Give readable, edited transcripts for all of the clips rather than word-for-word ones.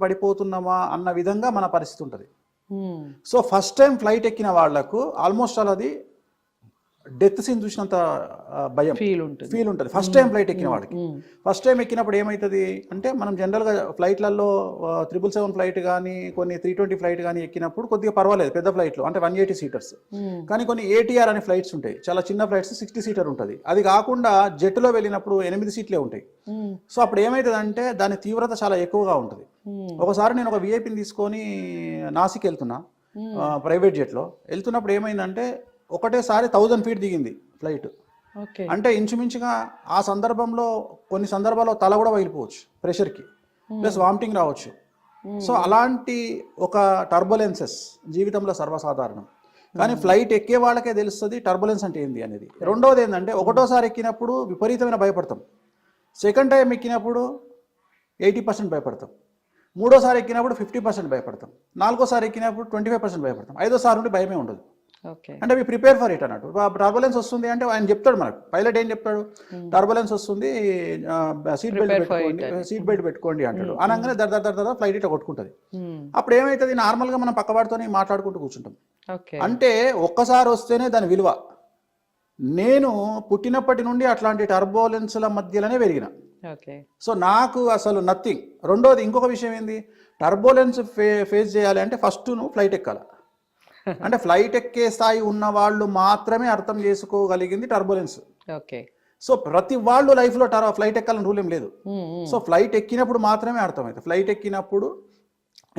పడిపోతున్నామా అన్న విధంగా మన పరిస్థితి ఉంటుంది. సో ఫస్ట్ టైం ఫ్లైట్ ఎక్కిన వాళ్ళకు ఆల్మోస్ట్ ఆల్ అది డెత్ సీన్ చూసినంత భయం ఫీల్ ఉంటుంది ఫస్ట్ టైం ఫ్లైట్ ఎక్కిన వాడికి. ఫస్ట్ టైం ఎక్కినప్పుడు ఏమవుతుంది అంటే, మనం జనరల్గా ఫ్లైట్లలో 777 ఫ్లైట్ కానీ కొన్ని 320 ఫ్లైట్ కానీ ఎక్కినప్పుడు కొద్దిగా పర్వాలేదు పెద్ద ఫ్లైట్లు, అంటే 180 సీటర్స్. కానీ కొన్ని ATR అనే ఫ్లైట్స్ ఉంటాయి, చాలా చిన్న ఫ్లైట్స్ 60 సీటర్ ఉంటుంది. అది కాకుండా జెట్లో వెళ్ళినప్పుడు 8 సీట్లే ఉంటాయి. సో అప్పుడు ఏమవుతుంది అంటే దాని తీవ్రత చాలా ఎక్కువగా ఉంటుంది. ఒకసారి నేను ఒక విఐపిని తీసుకొని నాసిక్ వెళ్తున్నా ప్రైవేట్ జెట్లో వెళ్తున్నప్పుడు ఏమైందంటే ఒకటేసారి 1000 ఫీట్ దిగింది ఫ్లైట్. అంటే ఇంచుమించుగా ఆ సందర్భంలో కొన్ని సందర్భాల్లో తల కూడా పగిలిపోవచ్చు ప్రెషర్కి, ప్లస్ వామిటింగ్ రావచ్చు. సో అలాంటి ఒక టర్బులెన్సెస్ జీవితంలో సర్వసాధారణం. కానీ ఫ్లైట్ ఎక్కే వాళ్ళకే తెలుస్తుంది టర్బులెన్స్ అంటే ఏంది అనేది. రెండవది ఏంటంటే, ఒకటోసారి ఎక్కినప్పుడు విపరీతమైన భయపడతాం, సెకండ్ టైం ఎక్కినప్పుడు 80% భయపడతాం, మూడోసారి ఎక్కినప్పుడు 50% భయపడతాం, నాలుగోసారి ఎక్కినప్పుడు 25% భయపడతాం, ఐదోసారి నుండి భయమే ఉండదు. అంటే వి ప్రిపేర్ ఫర్ ఇట్ అన్నట్టు. టర్బులెన్స్ వస్తుంది అంటే ఆయన చెప్తాడు మనకు, పైలట్ ఏం చెప్తాడు, టర్బులెన్స్ వస్తుంది సీట్ బెల్ట్ పెట్టుకోండి అంటాడు. అనగానే దర్ ఫ్లైట్ ఇట్లా కొట్టుకుంటుంది. అప్పుడు ఏమవుతుంది, నార్మల్గా మనం పక్కవాడితో మాట్లాడుకుంటూ కూర్చుంటాం. అంటే ఒక్కసారి వస్తేనే దాని విలువ. నేను పుట్టినప్పటి నుండి అట్లాంటి టర్బులెన్స్ల మధ్యలోనే పెరిగిన. సో నాకు అసలు నథింగ్. రెండోది ఇంకొక విషయం ఏంది, టర్బులెన్స్ ఫేస్ చేయాలి అంటే ఫస్ట్ నువ్వు ఫ్లైట్ ఎక్కాలి. అంటే ఫ్లైట్ ఎక్కే స్థాయి ఉన్న వాళ్ళు మాత్రమే అర్థం చేసుకోగలిగింది టర్బులెన్స్. సో ప్రతి వాళ్ళు లైఫ్లో ఫ్లైట్ ఎక్కాలని రూల్ ఏం లేదు. సో ఫ్లైట్ ఎక్కినప్పుడు మాత్రమే అర్థమవుతుంది. ఫ్లైట్ ఎక్కినప్పుడు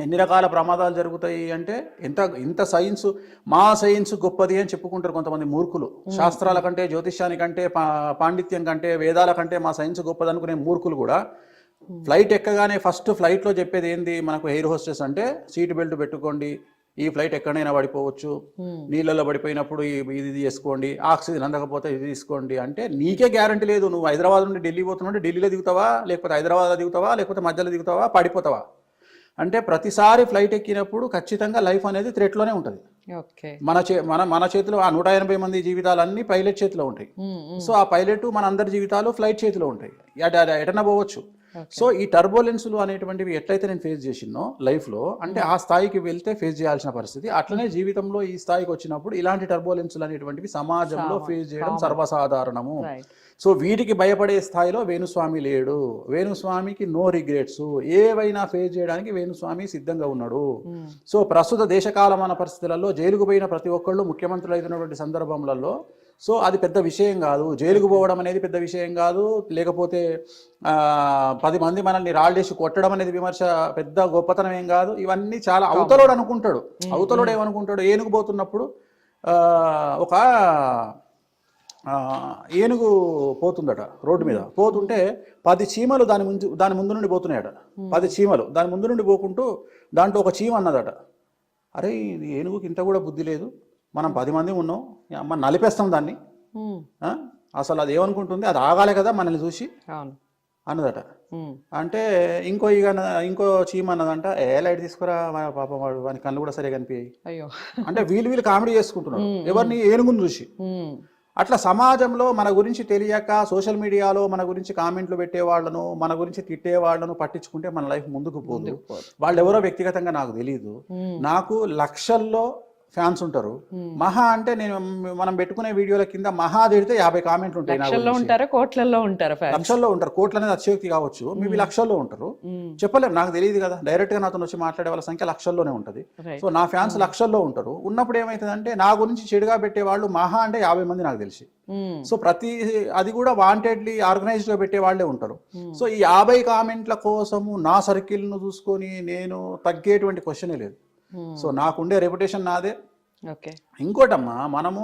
ఎన్ని రకాల ప్రమాదాలు జరుగుతాయి అంటే, ఇంత సైన్స్, మా సైన్స్ గొప్పది అని చెప్పుకుంటారు కొంతమంది మూర్ఖులు. శాస్త్రాల కంటే, జ్యోతిష్యానికంటే, పాండిత్యం కంటే, వేదాల కంటే మా సైన్స్ గొప్పది అనుకునే మూర్ఖులు కూడా ఫ్లైట్ ఎక్కగానే ఫస్ట్ ఫ్లైట్లో చెప్పేది ఏంది మనకు, ఎయిర్ హోస్టెస్ అంటే సీట్ బెల్ట్ పెట్టుకోండి, ఈ ఫ్లైట్ ఎక్కడైనా పడిపోవచ్చు, నీళ్ళలో పడిపోయినప్పుడు ఇది చేసుకోండి, ఆక్సిజన్ అందకపోతే ఇది తీసుకోండి. అంటే నీకే గ్యారంటీ లేదు, నువ్వు హైదరాబాద్ నుండి ఢిల్లీ పోతున్నట్టు ఢిల్లీలో దిగుతావా, లేకపోతే హైదరాబాద్లో దిగుతావా, లేకపోతే మధ్యలో దిగుతావా, పడిపోతావా. అంటే ప్రతిసారి ఫ్లైట్ ఎక్కినప్పుడు ఖచ్చితంగా లైఫ్ అనేది థ్రెట్లోనే ఉంటుంది. మన చేతిలో ఆ 180 మంది జీవితాలన్నీ పైలట్ చేతిలో ఉంటాయి. సో ఆ పైలట్ మన అందరి జీవితాలు ఫ్లైట్ చేతిలో ఉంటాయి, ఎటన్నా పోవచ్చు. సో ఈ టర్బులెన్స్లు అనేటువంటివి ఎట్లయితే నేను ఫేస్ చేసినో లైఫ్లో, అంటే ఆ స్థాయికి వెళ్తే ఫేస్ చేయాల్సిన పరిస్థితి. అట్లనే జీవితంలో ఈ స్థాయికి వచ్చినప్పుడు ఇలాంటి టర్బులెన్స్లు అనేటువంటివి సమాజంలో ఫేస్ చేయడం సర్వసాధారణము. సో వీటికి భయపడే స్థాయిలో వేణుస్వామి లేడు. వేణుస్వామికి నో రిగ్రెట్స్, ఏవైనా ఫేస్ చేయడానికి వేణుస్వామి సిద్ధంగా ఉన్నాడు. సో ప్రస్తుత దేశకాలమాన పరిస్థితులలో జైలుకు పోయిన ప్రతి ఒక్కళ్ళు ముఖ్యమంత్రులు అయినటువంటి సందర్భంలో, సో అది పెద్ద విషయం కాదు. జైలుకు పోవడం అనేది పెద్ద విషయం కాదు, లేకపోతే 10 మంది మనల్ని రాళ్ళేసి కొట్టడం అనేది విమర్శ పెద్ద గొప్పతనం ఏం కాదు. ఇవన్నీ చాలా అవతలోడు అనుకుంటాడు. అవతలోడు ఏమనుకుంటాడు, ఏనుగు పోతున్నప్పుడు ఒక ఏనుగు పోతుందట రోడ్డు మీద, పోతుంటే 10 చీమలు దాని ముందు నుండి పోతున్నాయట. 10 చీమలు దాని ముందు నుండి పోకుంటూ దాంట్లో ఒక చీమ అన్నదట, అరే ఇది ఏనుగుకి ఇంత కూడా బుద్ధి లేదు, మనం 10 మంది ఉన్నాం, మనం నలిపేస్తాం దాన్ని, అసలు అది ఏమనుకుంటుంది, అది ఆగాలి కదా మనల్ని చూసి అన్నదట. అంటే ఇంకో చీమ అన్నదంట, లైట్ తీసుకురా పాపం వాడు, వాని కళ్ళు కూడా సరిగా కనిపించాయి. అంటే వీళ్ళు కామెడీ చేసుకుంటున్నారు ఎవరిని, ఏనుగుని చూసి. అట్లా సమాజంలో మన గురించి తెలియక సోషల్ మీడియాలో మన గురించి కామెంట్లు పెట్టే వాళ్ళను, మన గురించి తిట్టే వాళ్ళను పట్టించుకుంటే మన లైఫ్ ముందుకు పోదు. వాళ్ళు ఎవరో వ్యక్తిగతంగా నాకు తెలియదు. నాకు లక్షల్లో ఫ్యాన్స్ ఉంటారు. మహా అంటే మనం పెట్టుకునే వీడియోల కింద మహా తిడితే 50 కామెంట్లు ఉంటాయి. లక్షల్లో ఉంటారు, కోట్ల అనేది అతిశయోక్తి కావచ్చు, మేబీ లక్షల్లో ఉంటారు, చెప్పలేము, నాకు తెలియదు కదా. డైరెక్ట్ గా నాతో వచ్చి మాట్లాడే వాళ్ళ సంఖ్య లక్షల్లోనే ఉంటుంది. సో నా ఫ్యాన్స్ లక్షల్లో ఉంటారు. ఉన్నప్పుడు ఏమైతుందంటే, నా గురించి చెడుగా పెట్టే వాళ్ళు మహా అంటే 50 మంది నాకు తెలిసి. సో అది కూడా వాంటెడ్లీ ఆర్గనైజ్డ్ గా పెట్టే వాళ్ళే ఉంటారు. సో ఈ 50 కామెంట్ల కోసము నా సర్కిల్ ను చూసుకొని నేను తగ్గేటువంటి క్వశ్చనే లేదు. సో నాకుండే రెప్యుటేషన్ నాదే. ఇంకోటమ్మా, మనము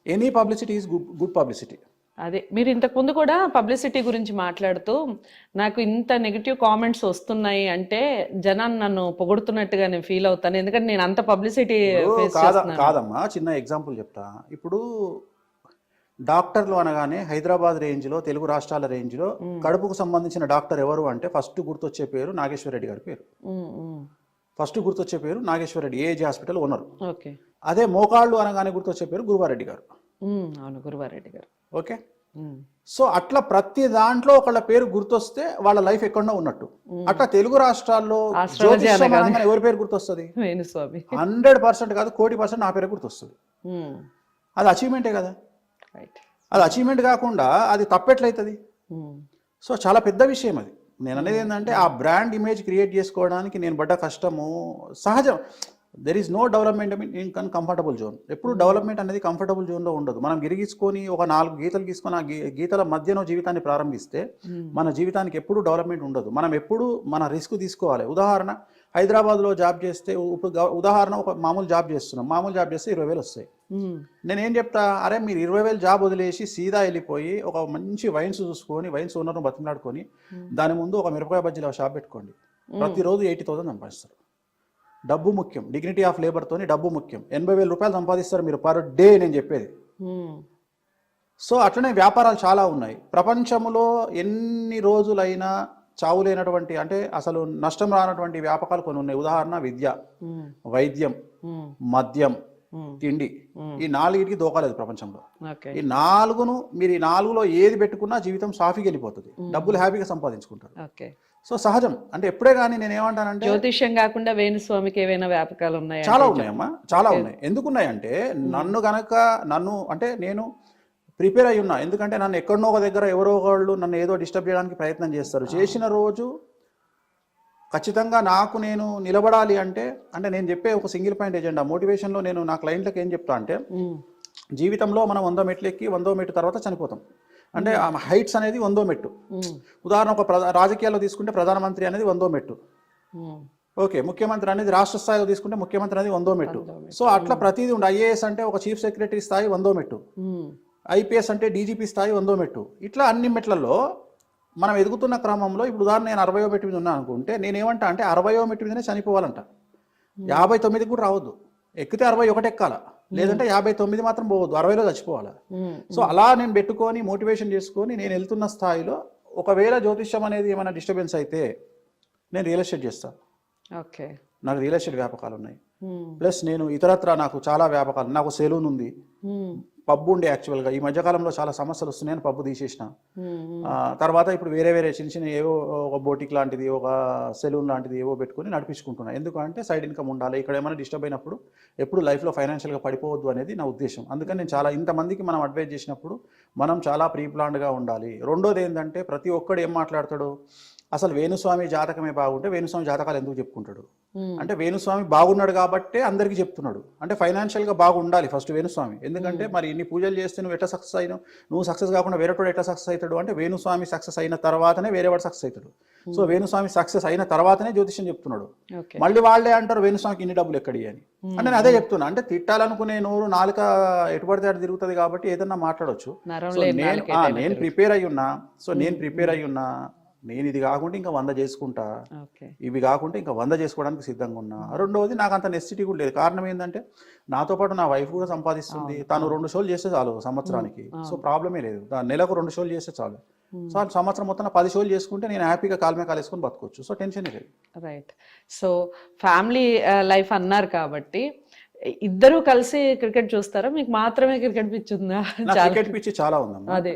any publicity is good publicity. అదే మీరు ఇంతకు ముందు కూడా పబ్లిసిటీ గురించి మాట్లాడుతూ, నాకు ఇంత నెగిటివ్ కామెంట్స్ వస్తున్నాయి అంటే జనాన్ని నన్ను పొగుడుతున్నట్టుగా నేను ఫీల్ అవుతాను, ఎందుకంటే నేను అంత పబ్లిసిటీ కాదమ్మా. చిన్న ఎగ్జాంపుల్ చెప్తా. ఇప్పుడు డాక్టర్లు అనగానే హైదరాబాద్ రేంజ్లో, తెలుగు రాష్ట్రాల రేంజ్లో కడుపుకు సంబంధించిన డాక్టర్ ఎవరు అంటే ఫస్ట్ గుర్తొచ్చే పేరు నాగేశ్వర రెడ్డి గారి పేరు. ఫస్ట్ గుర్తొచ్చే పేరు Nageswara Reddy, AG hospital owner. అదే మోకాళ్ళు అనగానే గుర్తొచ్చే పేరు గురువారెడ్డి గారు. గురువారెడ్డి గారు. ఓకే. సో అట్లా ప్రతి దాంట్లో ఒకళ్ళ పేరు గుర్తొస్తే వాళ్ళ లైఫ్ ఎక్కడో ఉన్నట్టు. అట్లా తెలుగు రాష్ట్రాల్లో జ్యోతిష్యం అనగానే ఎవరి పేరు గుర్తొస్తుంది? వేణుస్వామి. 100% కాదు, 1,00,00,000% నా పేరు గుర్తొస్తుంది. అది అచీవ్మెంటే కదా. అది అచీవ్మెంట్ కాకుండా అది తప్పెట్లయితుంది. సో చాలా పెద్ద విషయం అది. నేను అనేది ఏంటంటే ఆ బ్రాండ్ ఇమేజ్ క్రియేట్ చేసుకోవడానికి నేను పడ్డ కష్టము సహజం. There is no development in comfortable zone. ఎప్పుడు డెవలప్మెంట్ అనేది కంఫర్టబుల్ జోన్లో ఉండదు. మనం గిరిగించుకొని ఒక 4 గీతలు గీసుకొని ఆ గీతల మధ్యలో జీవితాన్ని ప్రారంభిస్తే మన జీవితానికి ఎప్పుడు డెవలప్మెంట్ ఉండదు. మనం ఎప్పుడు మన రిస్క్ తీసుకోవాలి. ఉదాహరణ, హైదరాబాద్లో జాబ్ చేస్తే, ఉదాహరణ ఒక మామూలు జాబ్ చేస్తున్నాం, మామూలు జాబ్ చేస్తే 20,000 వస్తాయి. నేనేం చెప్తా, అరే మీరు 20,000 జాబ్ వదిలేసి సీదా వెళ్ళిపోయి ఒక మంచి వైన్స్ చూసుకొని, వైన్స్ ఓనర్ను బతిమలాడుకొని దాని ముందు ఒక మిరపకాయ బజ్జీల షాప్ పెట్టుకోండి. ప్రతిరోజు 80,000 సంపాదిస్తారు. డబ్బు ముఖ్యం. డిగ్నిటీ ఆఫ్ లేబర్తోని డబ్బు ముఖ్యం. 80,000 రూపాయలు సంపాదిస్తారు మీరు పర్ డే, నేను చెప్పేది. సో అట్లనే వ్యాపారాలు చాలా ఉన్నాయి. ప్రపంచంలో ఎన్ని రోజులైనా చావు లేనటువంటి, అంటే అసలు నష్టం రానటువంటి వ్యాపకాలు కొన్ని ఉన్నాయి. ఉదాహరణ విద్య, వైద్యం, మద్యం, తిండి. ఈ 4కి దోకాలేదు ప్రపంచంలో. ఈ 4ను మీరు ఈ 4లో ఏది పెట్టుకున్నా జీవితం సాఫీగా వెళ్ళిపోతుంది. డబ్బులు హ్యాపీగా సంపాదించుకుంటారు. సో సహజం. అంటే ఎప్పుడే కానీ నేను ఏమంటానంటే, జ్యోతిష్యం కాకుండా వేణుస్వామికి ఏవైనా వ్యాపకాలు ఉన్నాయి? చాలా ఉన్నాయమ్మా, చాలా ఉన్నాయి. ఎందుకున్నాయంటే నన్ను అంటే నేను ప్రిపేర్ అయ్యి ఉన్నా. ఎందుకంటే నన్ను ఎక్కడనో ఒక దగ్గర ఎవరో ఒకళ్ళు నన్ను ఏదో డిస్టర్బ్ చేయడానికి ప్రయత్నం చేస్తారు. చేసిన రోజు ఖచ్చితంగా నాకు నేను నిలబడాలి అంటే నేను చెప్పే ఒక సింగిల్ పాయింట్ ఎజెండా మోటివేషన్లో నేను నా క్లయింట్లకు ఏం చెప్తా అంటే, జీవితంలో మనం 100 మెట్లు ఎక్కి 100వ మెట్టు తర్వాత చనిపోతాం. అంటే హైట్స్ అనేది 100వ మెట్టు. ఉదాహరణ ఒక రాజకీయాల్లో తీసుకుంటే ప్రధానమంత్రి అనేది 100వ మెట్టు. ఓకే, ముఖ్యమంత్రి అనేది రాష్ట్ర స్థాయిలో తీసుకుంటే ముఖ్యమంత్రి అనేది 100వ మెట్టు. సో అట్లా ప్రతిదీ ఉండే. ఐఏఎస్ అంటే ఒక చీఫ్ సెక్రటరీ స్థాయి 100వ మెట్టు, ఐపీఎస్ అంటే డీజీపీ స్థాయి 100వ మెట్టు. ఇట్లా అన్ని మెట్లలో మనం ఎదుగుతున్న క్రమంలో, ఇప్పుడు ఉదాహరణ నేను 60వ మెట్టు మీద ఉన్నా అనుకుంటే, నేనేమంటా అంటే 60వ మెట్టు మీదనే చనిపోవాలంట. 59కి కూడా రావద్దు. ఎక్కితే 61 ఎక్కాల, లేదంటే 59 మాత్రం పోవద్దు, 60లో చచ్చిపోవాలి. సో అలా నేను పెట్టుకొని మోటివేషన్ చేసుకొని నేను వెళ్తున్న స్థాయిలో, ఒకవేళ జ్యోతిష్యం అనేది ఏమైనా డిస్టర్బెన్స్ అయితే నేను రియల్ ఎస్టేట్ చేస్తాను. ఓకే, నాకు రియల్ ఎస్టేట్ వ్యాపకాలు ఉన్నాయి. ప్లస్ నేను ఇతరత్ర నాకు చాలా వ్యాపకాలు. నాకు సెలూన్ ఉంది, పబ్బు ఉండే. యాక్చువల్గా ఈ మధ్యకాలంలో చాలా సమస్యలు వస్తున్నాయని పబ్బు తీసేసిన. తర్వాత ఇప్పుడు వేరే చిన్న చిన్న ఏవో ఒక బోటిక్ లాంటిది, ఒక సెలూన్ లాంటిది ఏవో పెట్టుకుని నడిపించుకుంటున్నాను. ఎందుకంటే సైడ్ ఇన్కమ్ ఉండాలి. ఇక్కడ ఏమైనా డిస్టర్బ్ అయినప్పుడు ఎప్పుడు లైఫ్లో ఫైనాన్షియల్గా పడిపోవద్దు అనేది నా ఉద్దేశం. అందుకని నేను చాలా ఇంతమందికి మనం అడ్వైజ్ చేసినప్పుడు మనం చాలా ప్రీ ప్లాన్డ్గా ఉండాలి. రెండోది ఏంటంటే, ప్రతి ఒక్కడు ఏం మాట్లాడతాడు, అసలు వేణుస్వామి జాతకమే బాగుంటే వేణుస్వామి జాతకాలు ఎందుకు చెప్పుకుంటాడు అంటే, వేణుస్వామి బాగున్నాడు కాబట్టే అందరికీ చెప్తున్నాడు. అంటే ఫైనాన్షియల్గా బాగుండాలి ఫస్ట్ వేణుస్వామి. ఎందుకంటే మరి ఇన్ని పూజలు చేస్తే నువ్వు ఎట్లా సక్సెస్ అయినావు, నువ్వు సక్సెస్ కాకుండా వేరేటోడు ఎట్లా సక్సెస్ అవుతాడు అంటే, వేణుస్వామి సక్సెస్ అయిన తర్వాతనే వేరేవాడు సక్సెస్ అవుతాడు. సో వేణుస్వామి సక్సెస్ అయిన తర్వాతనే జ్యోతిష్యం చెప్తున్నాడు. మళ్ళీ వాళ్ళే అంటారు వేణుస్వామికి ఇన్ని డబ్బులు ఎక్కడి అని. అంటే నేను అదే చెప్తున్నా. అంటే తిట్టాలనుకునే నోరు నాలుక ఎటుపడితే అటు తిరుగుతుంది కాబట్టి ఏదన్నా మాట్లాడవచ్చు. నేను ప్రిపేర్ అయ్యి ఉన్నా. సో నేను ప్రిపేర్ అయ్యి ఉన్నా. నేను ఇది కాకుండా ఇంకా 100 చేసుకుంటా, ఇవి కాకుండా ఇంకా 100 చేసుకోవడానికి సిద్ధంగా ఉన్నా. రెండవది, నాకు అంత నెసిటీ కూడా లేదు. కారణం ఏంటంటే, నాతో పాటు నా వైఫ్ కూడా సంపాదిస్తుంది. తను 2 షోలు చేస్తే చాలు సంవత్సరానికి. సో ప్రాబ్లమే లేదు. నెలకు 2 షోలు చేస్తే చాలు. సో సంవత్సరం మొత్తం 10 షోలు చేసుకుంటే నేను హ్యాపీగా కాలమే కాలేసుకొని బతకొచ్చు. సో టెన్షన్ లేదు. రైట్. సో ఫ్యామిలీ లైఫ్ అన్నారు కాబట్టి, ఇద్దరు కలిసి క్రికెట్ చూస్తారా? మీకు మాత్రమే క్రికెట్ పిచ్చి ఉందా? క్రికెట్ పిచ్చి చాలా ఉందమ్మా. అదే,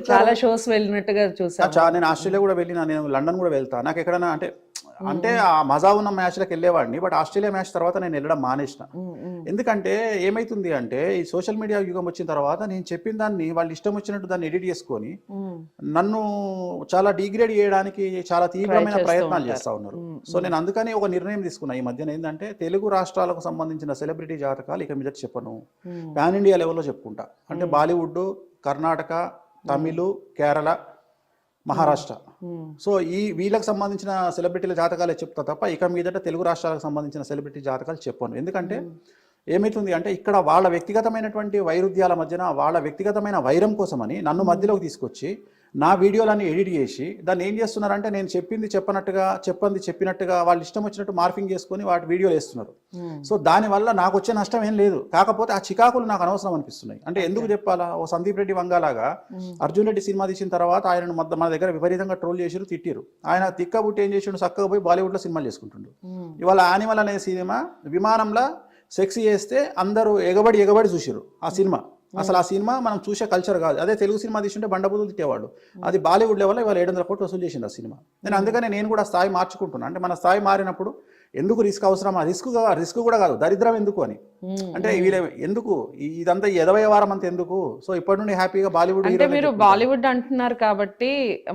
చాలా షోస్ వెళ్ళినట్టుగా చూసా. నేను ఆస్ట్రేలియా కూడా వెళ్ళినా, నేను లండన్ కూడా వెళ్తా. నాకు ఎక్కడైనా అంటే ఆ మజా ఉన్న మ్యాచ్లకు వెళ్ళేవాడిని. బట్ ఆస్ట్రేలియా మ్యాచ్ తర్వాత నేను వెళ్ళడం మానేసిన. ఎందుకంటే ఏమైతుంది అంటే, ఈ సోషల్ మీడియా యుగం వచ్చిన తర్వాత నేను చెప్పిన దాన్ని వాళ్ళు ఇష్టం వచ్చినట్టు దాన్ని ఎడిట్ చేసుకొని నన్ను చాలా డిగ్రేడ్ చేయడానికి చాలా తీవ్రమైన ప్రయత్నాలు చేస్తూ ఉన్నారు. సో నేను అందుకని ఒక నిర్ణయం తీసుకున్నా ఈ మధ్యన. ఏంటంటే, తెలుగు రాష్ట్రాలకు సంబంధించిన సెలబ్రిటీ జాతకాలు ఇక మీద చెప్పను, పాన్ ఇండియా లెవెల్లో చెప్పుకుంటా. అంటే బాలీవుడ్, కర్ణాటక, తమిళ్, కేరళ, మహారాష్ట్ర. సో వీళ్ళకి సంబంధించిన సెలబ్రిటీల జాతకాలే చెప్తా తప్ప ఇక మీదట తెలుగు రాష్ట్రాలకు సంబంధించిన సెలబ్రిటీ జాతకాలు చెప్పను. ఎందుకంటే ఏమవుతుంది అంటే, ఇక్కడ వాళ్ళ వ్యక్తిగతమైనటువంటి వైరుధ్యాల మధ్యన వాళ్ళ వ్యక్తిగతమైన వైరం కోసమని నన్ను మధ్యలోకి తీసుకొచ్చి నా వీడియోలన్నీ ఎడిట్ చేసి దాన్ని ఏం చేస్తున్నారంటే, నేను చెప్పింది చెప్పినట్టుగా వాళ్ళు ఇష్టం వచ్చినట్టు మార్ఫింగ్ చేసుకొని వాటి వీడియోలు వేస్తున్నారు. సో దానివల్ల నాకు వచ్చే నష్టం ఏం లేదు. కాకపోతే ఆ చికాకులు నాకు అనవసరం అనిపిస్తున్నాయి. అంటే ఎందుకు చెప్పాలా, ఓ సందీప్ రెడ్డి వంగాలాగా అర్జున్ రెడ్డి సినిమా తీసిన తర్వాత ఆయనను మన దగ్గర విపరీతంగా ట్రోల్ చేసిరు, తిట్టిరు. ఆయన తిక్కబుట్టి ఏం చేసిండు, చక్కగా పోయి బాలీవుడ్లో సినిమాలు చేసుకుంటుండు. ఇవాళ యానిమల్ అనే సినిమా విమానంలో సెక్స్ చేస్తే అందరూ ఎగబడి చూసిరు ఆ సినిమా. అసలు ఆ సినిమా మనం చూసే కల్చర్ కాదు. అదే తెలుగు సినిమా తీసుంటే బండబూతులు తిట్టేవాళ్ళు. అది బాలీవుడ్ లెవెల్లో ఇవాళ 700 కోట్లు వసూలు చేసింది ఆ సినిమా. నేను అందుకనే నేను కూడా స్థాయి మార్చుకుంటున్నాను. అంటే మన స్థాయి మారినప్పుడు ఎందుకు రిస్క్ అవసరమా, రిస్క్ కూడా కాదు, దరిద్రం ఎందుకు అని. అంటే వీళ్ళ ఎందుకు ఇదంతా 20వ వారం అంత ఎందుకు. సో ఇప్పటి నుండి హ్యాపీగా బాలీవుడ్. అంటే మీరు బాలీవుడ్ అంటున్నారు కాబట్టి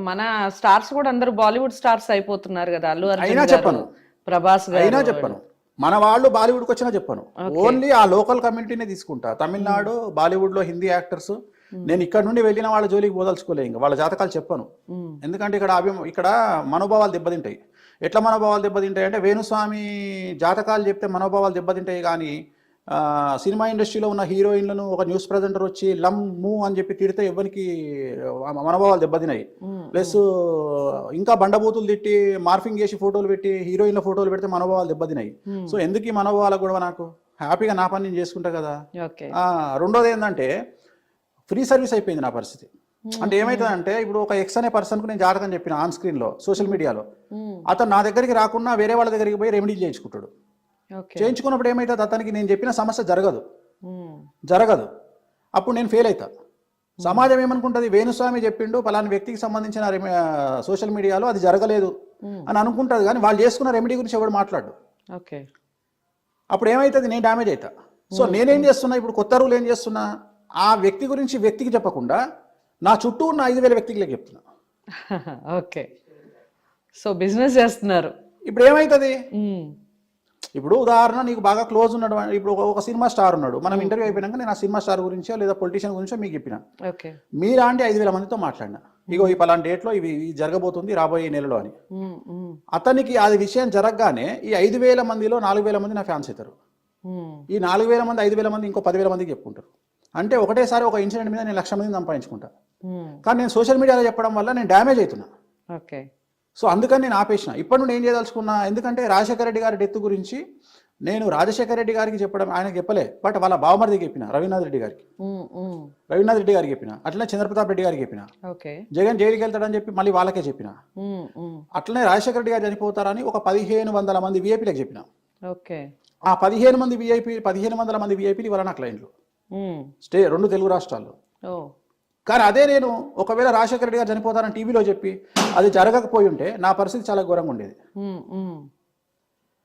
మన స్టార్స్ కూడా అందరూ బాలీవుడ్ స్టార్స్ అయిపోతున్నారు కదా. అల్లు అర్జున్ గారు, ప్రభాస్ గారు. అయినా చెప్పను, మన వాళ్ళు బాలీవుడ్కి వచ్చినా చెప్పను, ఓన్లీ ఆ లోకల్ కమ్యూనిటీనే తీసుకుంటా. తమిళనాడు బాలీవుడ్ లో హిందీ యాక్టర్స్, నేను ఇక్కడ నుండి వెళ్ళిన వాళ్ళ జోలికి పోదలుచుకోలే, ఇంకా వాళ్ళ జాతకాలు చెప్పను. ఎందుకంటే ఇక్కడ మనోభావాలు దెబ్బతింటాయి. ఎట్లా మనోభావాలు దెబ్బతింటాయి అంటే, వేణుస్వామి జాతకాలు చెప్తే మనోభావాలు దెబ్బతింటాయి. కానీ సినిమా ఇండస్ట్రీలో ఉన్న హీరోయిన్లను ఒక న్యూస్ ప్రజెంటర్ వచ్చి లమ్ము అని చెప్పి తిడితే ఎవరికి మనోభావాలు దెబ్బతినాయి. ప్లస్ ఇంకా బండబూతులు తిట్టి మార్ఫింగ్ చేసి ఫోటోలు పెట్టి హీరోయిన్ల ఫోటోలు పెడితే మనోభావాలు దెబ్బతినాయి. సో ఎందుకు ఈ మనోభావాల గొడవ, నాకు హ్యాపీగా నా పని నేను చేసుకుంటా కదా. రెండోది ఏంటంటే, ఫ్రీ సర్వీస్ అయిపోయింది నా పరిస్థితి. అంటే ఏమైతుందంటే, ఇప్పుడు ఒక ఎక్స్ అనే పర్సన్కు నేను జాతకం చెప్పిన ఆన్ స్క్రీన్లో సోషల్ మీడియాలో, అతను నా దగ్గరికి రాకుండా వేరే వాళ్ళ దగ్గరికి పోయి రెమెడీ చేయించుకుంటాడు. చేయించుకున్నప్పుడు ఏమవుతుంది, అతనికి నేను చెప్పిన సమస్య జరగదు. అప్పుడు నేను ఫెయిల్ అవుతా. సమాజం ఏమనుకుంటుంది, వేణుస్వామి చెప్పిండు పలానా వ్యక్తికి సంబంధించిన సోషల్ మీడియాలో అది జరగలేదు అని అనుకుంటుంది. కానీ వాళ్ళు చేసుకున్న రెమెడీ గురించి ఎవడు మాట్లాడు. అప్పుడు ఏమవుతుంది, నేను డ్యామేజ్ అవుతా. సో నేనేం చేస్తున్నా, ఇప్పుడు కొత్త రూల్ ఏం చేస్తున్నా, ఆ వ్యక్తి గురించి వ్యక్తికి చెప్పకుండా నా చుట్టూ ఉన్న 5,000 వ్యక్తికి చెప్తున్నా. ఓకే, సో బిజినెస్ చేస్తున్నారు. ఇప్పుడు ఏమవుతుంది, ఇప్పుడు ఉదాహరణ, నీకు బాగా క్లోజ్ ఉన్నాడు, ఇప్పుడు ఒక సినిమా స్టార్ ఉన్నాడు, మనం ఇంటర్వ్యూ అయిపోయినాక నేను ఆ సినిమా స్టార్ గురించో లేదా పొలిటీషియన్ గురించో మీకు చెప్పిన, మీలాంటి 5,000 మందితో మాట్లాడినా, ఇగో ఈ పలాంటి డేట్లో ఇవి జరగబోతుంది రాబోయే నెలలో అని. అతనికి అది విషయం జరగగానే ఈ 5,000 మందిలో 4,000 మంది నా ఫ్యాన్స్ అవుతారు. ఈ 4,000 మంది 5,000 మంది ఇంకో 10,000 మందికి చెప్పుకుంటారు. అంటే ఒకటేసారి ఒక ఇన్సిడెంట్ మీద నేను 1,00,000 మందిని సంపాదించుకుంటా. కానీ నేను సోషల్ మీడియాలో చెప్పడం వల్ల నేను డ్యామేజ్ అవుతున్నా. సో అందుకని నేను ఆపేసిన. ఇప్పటి నుండి ఏం చేయదలుచుకున్నా, ఎందుకంటే రాజశేఖర రెడ్డి గారి డెత్ గురించి నేను రాజశేఖర రెడ్డి గారికి చెప్పడం, ఆయనకు చెప్పలే, బట్ వాళ్ళ బావమరిదికి చెప్పిన, రవీంద్రనాథ్ రెడ్డి గారికి చెప్పిన, అట్లనే చంద్రప్రతాప్ రెడ్డి గారికి చెప్పిన, జగన్ జైలుకి వెళ్తాడని చెప్పి మళ్ళీ వాళ్ళకే చెప్పిన, అట్లనే రాజశేఖర రెడ్డి గారు చనిపోతారని ఒక 1,500 మంది విఐపీలకు చెప్పిన. ఆ 1,500 మంది విఐపీలు ఇవాళ నా క్లయింట్లు, 2 తెలుగు రాష్ట్రాల్లో. కానీ అదే నేను ఒకవేళ రాజశేఖర రెడ్డి గారు చనిపోతారని టీవీలో చెప్పి అది జరగకపోయి ఉంటే నా పరిస్థితి చాలా ఘోరంగా ఉండేది.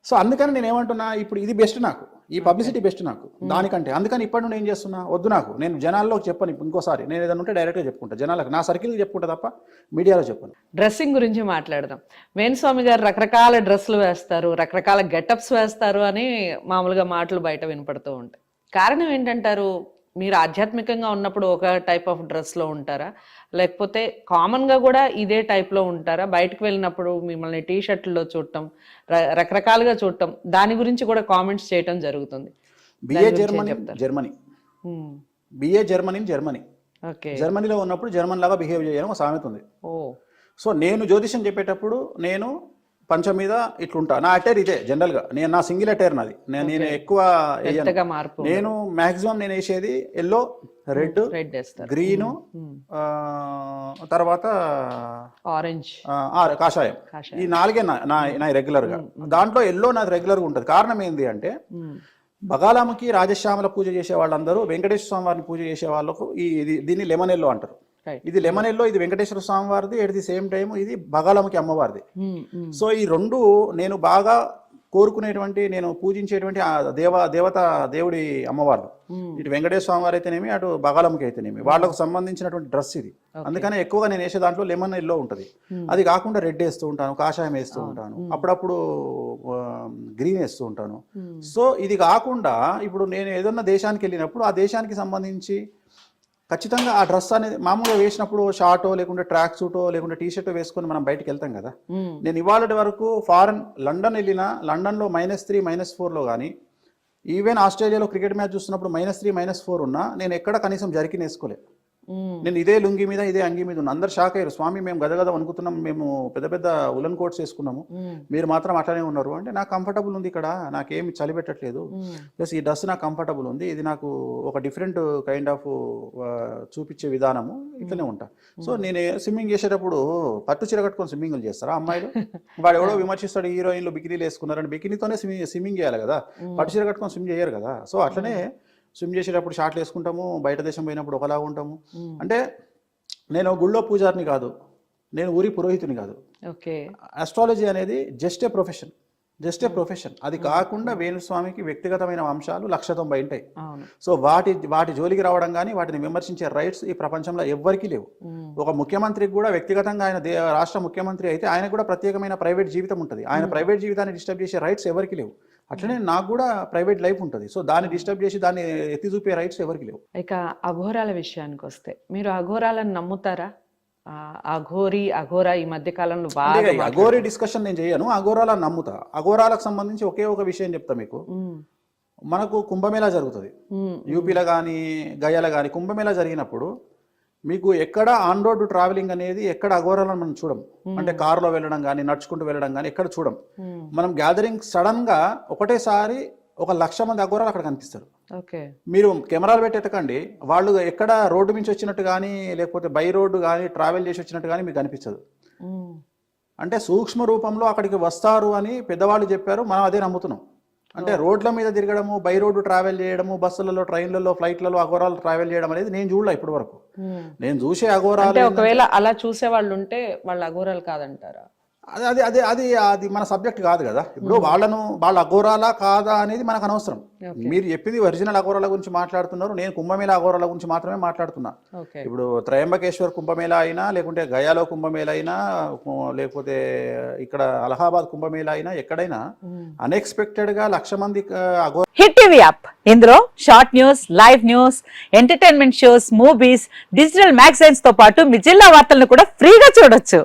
సో అందుకని నేను ఏమంటున్నా, ఇప్పుడు ఇది బెస్ట్ నాకు, ఈ పబ్లిసిటీ బెస్ట్ నాకు దానికంటే. అందుకని ఇప్పటి నుండి ఏం చేస్తున్నా, వద్దు నాకు, నేను జనాల్లో చెప్పను. ఇంకోసారి నేను ఏదైనా ఉంటే డైరెక్ట్గా చెప్పుకుంటా, జనాలకు నా సర్కిల్కి చెప్పుకుంటా తప్ప మీడియాలో చెప్పను. డ్రెస్సింగ్ గురించి మాట్లాడదాం. వేణుస్వామి గారు రకరకాల డ్రెస్సులు వేస్తారు, రకరకాల గెటప్స్ వేస్తారు అని మామూలుగా మాటలు బయట వినపడుతూ ఉంటాయి. కారణం ఏంటంటారు? మీరు ఆధ్యాత్మికంగా ఉన్నప్పుడు ఒక టైప్ ఆఫ్ డ్రెస్లో ఉంటారా, లేకపోతే కామన్గా కూడా ఇదే టైప్లో ఉంటారా? బయటకు వెళ్ళినప్పుడు మిమ్మల్ని టీ షర్ట్లో చూడటం, రకరకాలుగా చూడటం, దాని గురించి కూడా కామెంట్స్ చేయటం జరుగుతుంది. జర్మనీలో ఉన్నప్పుడు జర్మన్ లాగా బిహేవ్ చేయడం ఒక సామెత ఉంది. సో నేను జ్యోతిషం చెప్పేటప్పుడు నేను పంచం మీద ఇట్లుంటా. నా అటైర్ ఇదే జనరల్ గా, నేను నా సింగిల్ అటైర్ నాది. నేను ఎక్కువ నేను మాక్సిమం నేను వేసేది ఎల్లో, రెడ్, గ్రీన్, తర్వాత ఆరెంజ్, కాషాయం. ఈ 4 నా రెగ్యులర్ గా. దాంట్లో ఎల్లో నాకు రెగ్యులర్ గా ఉంటుంది. కారణం ఏంటి అంటే, బగాలాముకి రాజశ్యామల పూజ చేసే వాళ్ళందరూ వెంకటేశ్వర స్వామి వారిని పూజ చేసే వాళ్ళకు దీన్ని లెమన్ ఎల్లో అంటారు. ఇది లెమన్ ఎల్లో, ఇది వెంకటేశ్వర స్వామి వారిది, ఎట్ ది సేమ్ టైం ఇది బగాలమ్మకి అమ్మవారిది. సో ఈ 2 నేను బాగా కోరుకునేటువంటి, నేను పూజించేటువంటి దేవుడి అమ్మవారు. ఇటు వెంకటేశ్వర స్వామి వారు అయితేనేమి, అటు బగాలమ్మకి అయితేనేమి, వాళ్ళకు సంబంధించినటువంటి డ్రెస్ ఇది. అందుకనే ఎక్కువగా నేను వేసే దాంట్లో లెమన్ ఎల్లో ఉంటుంది. అది కాకుండా రెడ్ వేస్తూ ఉంటాను, కాషాయం వేస్తూ ఉంటాను, అప్పుడప్పుడు గ్రీన్ వేస్తూ ఉంటాను. సో ఇది కాకుండా ఇప్పుడు నేను ఏదన్నా దేశానికి వెళ్ళినప్పుడు ఆ దేశానికి సంబంధించి ఖచ్చితంగా ఆ డ్రెస్ అనేది మామూలుగా వేసినప్పుడు షార్టో లేకుంటే ట్రాక్ సూటో లేకుంటే టీ షర్టో వేసుకొని మనం బయటకు వెళ్తాం కదా. నేను ఇవాళ వరకు లండన్ వెళ్ళినా, లండన్లో -3 -4లో కానీ, ఈవెన్ ఆస్ట్రేలియాలో క్రికెట్ మ్యాచ్ చూస్తున్నప్పుడు -3 -4 ఉన్నా నేను ఎక్కడ కనీసం జర్కిన్ వేసుకోలేదు. నేను ఇదే లుంగి మీద ఇదే అంగి మీద ఉన్నా. అందరు షాక్ అయ్యారు, స్వామి మేము గదగద వణుకుతున్నాం, మేము పెద్ద పెద్ద ఉలన్ కోట్స్ వేసుకున్నాము, మీరు మాత్రం అట్లానే ఉన్నారు అంటే. నాకు కంఫర్టబుల్ ఉంది ఇక్కడ, నాకేమి చలి పెట్టట్లేదు, ప్లస్ ఈ డ్రెస్ నాకు కంఫర్టబుల్ ఉంది, ఇది నాకు ఒక డిఫరెంట్ కైండ్ ఆఫ్ చూపించే విధానము, ఇట్లనే ఉంటా. సో నేను స్విమ్మింగ్ చేసేటప్పుడు పట్టు చీర కట్టుకొని స్విమ్మింగ్లు చేస్తారా అమ్మాయిలు? వాడు ఎవడో విమర్శిస్తాడు, హీరోయిన్లు బికినీలు వేసుకున్నారని. బికినీతోనే స్విమ్మింగ్ చేయాలి కదా, పట్టు చీర కట్టుకొని స్విమ్ చేయరు కదా. సో అట్లనే స్విమ్ చేసేటప్పుడు షార్ట్లు వేసుకుంటాము, బయట దేశం పోయినప్పుడు ఒకలాగా ఉంటాము. అంటే నేను గుళ్ళో పూజారిని కాదు, నేను ఊరి పురోహితుని కాదు. ఓకే, ఆస్ట్రాలజీ అనేది జస్ట్ ఏ ప్రొఫెషన్. అది కాకుండా వేణుస్వామికి వ్యక్తిగతమైన అంశాలు 190 ఉంటాయి. సో వాటి జోలికి రావడం కానీ వాటిని విమర్శించే రైట్స్ ఈ ప్రపంచంలో ఎవ్వరికీ లేవు. ఒక ముఖ్యమంత్రికి కూడా వ్యక్తిగతంగా ఆయన రాష్ట్ర ముఖ్యమంత్రి అయితే ఆయన కూడా ప్రత్యేకమైన ప్రైవేట్ జీవితం ఉంటుంది. ఆయన ప్రైవేట్ జీవితాన్ని డిస్టర్బ్ చేసే రైట్స్ ఎవరికి లేవు. అట్లనే నాకు కూడా ప్రైవేట్ లైఫ్ ఉంటుంది. సో దాన్ని డిస్టర్బ్ చేసి దాన్ని ఎత్తి చూపే రైట్స్ ఎవరికి లేవు. ఇక అఘోరాల విషయానికి వస్తే మీరు అఘోరాలను నమ్ముతారా? అఘోరా ఈ మధ్య కాలంలో బాగా అఘోరీ డిస్కషన్ నేను చేయను, అఘోరాలను నమ్ముతా. అఘోరాలకు సంబంధించి ఒకే ఒక విషయం చెప్తా మీకు. మనకు కుంభమేళా జరుగుతుంది యూపీలో కానీ గయాలో కానీ. కుంభమేళా జరిగినప్పుడు మీకు ఎక్కడ ఆన్ రోడ్ ట్రావెలింగ్ అనేది ఎక్కడ అఘోరాలను మనం చూడం. అంటే కారులో వెళ్ళడం కానీ నడుచుకుంటూ వెళ్ళడం కానీ ఎక్కడ చూడం. మనం గ్యాదరింగ్ సడన్ గా ఒకటేసారి 1,00,000 మంది అఘోరాలు అక్కడ కనిపిస్తారు. మీరు కెమెరాలు పెట్టి ఎత్తకండి, వాళ్ళు ఎక్కడ రోడ్డు నుంచి వచ్చినట్టు కానీ లేకపోతే బై రోడ్డు కానీ ట్రావెల్ చేసి వచ్చినట్టు కానీ మీకు కనిపించదు. అంటే సూక్ష్మ రూపంలో అక్కడికి వస్తారు అని పెద్దవాళ్ళు చెప్పారు, మనం అదే నమ్ముతున్నాం. అంటే రోడ్ల మీద తిరగడము, బై రోడ్డు ట్రావెల్ చేయడము, బస్సులలో, ట్రైన్లలో, ఫ్లైట్లలో అఘోరాలు ట్రావెల్ చేయడం అనేది నేను చూడలే ఇప్పటి వరకు. నేను చూసే అఘోరాలు, ఒకవేళ అలా చూసే వాళ్ళు ఉంటే వాళ్ళు అఘోరాలు కాదంటారా? అది అది అది అది మన సబ్జెక్ట్ కాదు కదా. ఇప్పుడు వాళ్ళ అఘోరాలా కాదా అనేది మనకు అనవసరం. మీరు చెప్పింది ఒరిజినల్ అఘోరాల గురించి మాట్లాడుతున్నారు, నేను కుంభమేళా అఘోరాల గురించి మాత్రమే మాట్లాడుతున్నా. ఇప్పుడు త్రయంబకేశ్వర్ కుంభమేళా అయినా, లేకుంటే గయాలో కుంభమేళా అయినా, లేకపోతే ఇక్కడ అలహాబాద్ కుంభమేళా అయినా, ఎక్కడైనా అన్ఎక్స్పెక్టెడ్ గా 1,00,000 మంది అఘోరా. హిట్ టీవీ యాప్, ఇందులో short news, live news, entertainment shows, movies, digital magazines తో పాటు మీ జిల్లా వార్తలను కూడా ఫ్రీగా చూడొచ్చు.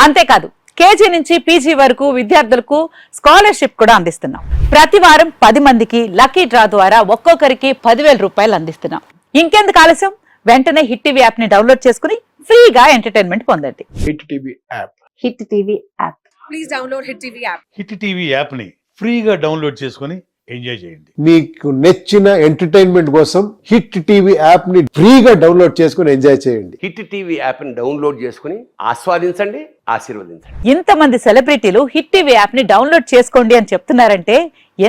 అంతేకాదు కేజీ నుంచి పీజీ వరకు విద్యార్థులకు స్కాలర్షిప్ కూడా అందిస్తున్నాం. ప్రతి వారం 10 మందికి లక్కీ డ్రా ద్వారా ఒక్కొక్కరికి 10,000 రూపాయలు అందిస్తున్నాం. ఇంకెందుకు ఆలస్యం, వెంటనే హిట్ టీవీ యాప్ ని డౌన్లోడ్ చేసుకుని ఫ్రీగా ఎంటర్టైన్మెంట్ పొందండి. Hit TV app. Hit TV app. Please download hit TV app. Hit TV app ని ఫ్రీగా డౌన్లోడ్ చేసుకుని ఎంజాయ్ చేయండి. మీకు నచ్చిన ఎంటర్టైన్మెంట్ కోసం హిట్ టీవీ యాప్ ని ఫ్రీగా డౌన్లోడ్ చేసుకుని ఎంజాయ్ చేయండి. హిట్ టీవీ యాప్ ని డౌన్లోడ్ చేసుకుని ఆస్వాదించండి, ఆశీర్వదించండి. ఇంతమంది సెలబ్రిటీలు హిట్ టీవీ యాప్ ని డౌన్లోడ్ చేసుకోండి అని చెప్తున్నారంటే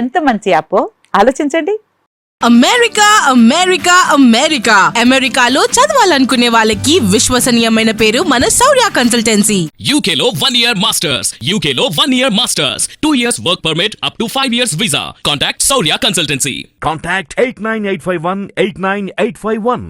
ఎంత మంచి యాప్ ఆలోచించండి. అమెరికా అమెరికా అమెరికా అమెరికాలో చదవాలనుకునే వాళ్ళకి విశ్వసనీయమైన పేరు మన శౌర్య కన్సల్టెన్సీ. UK లో 1 year masters. UK లో 1 year masters. 2 years work permit up to 5 years visa. Contact Saurya Consultancy. Contact 89851 89851.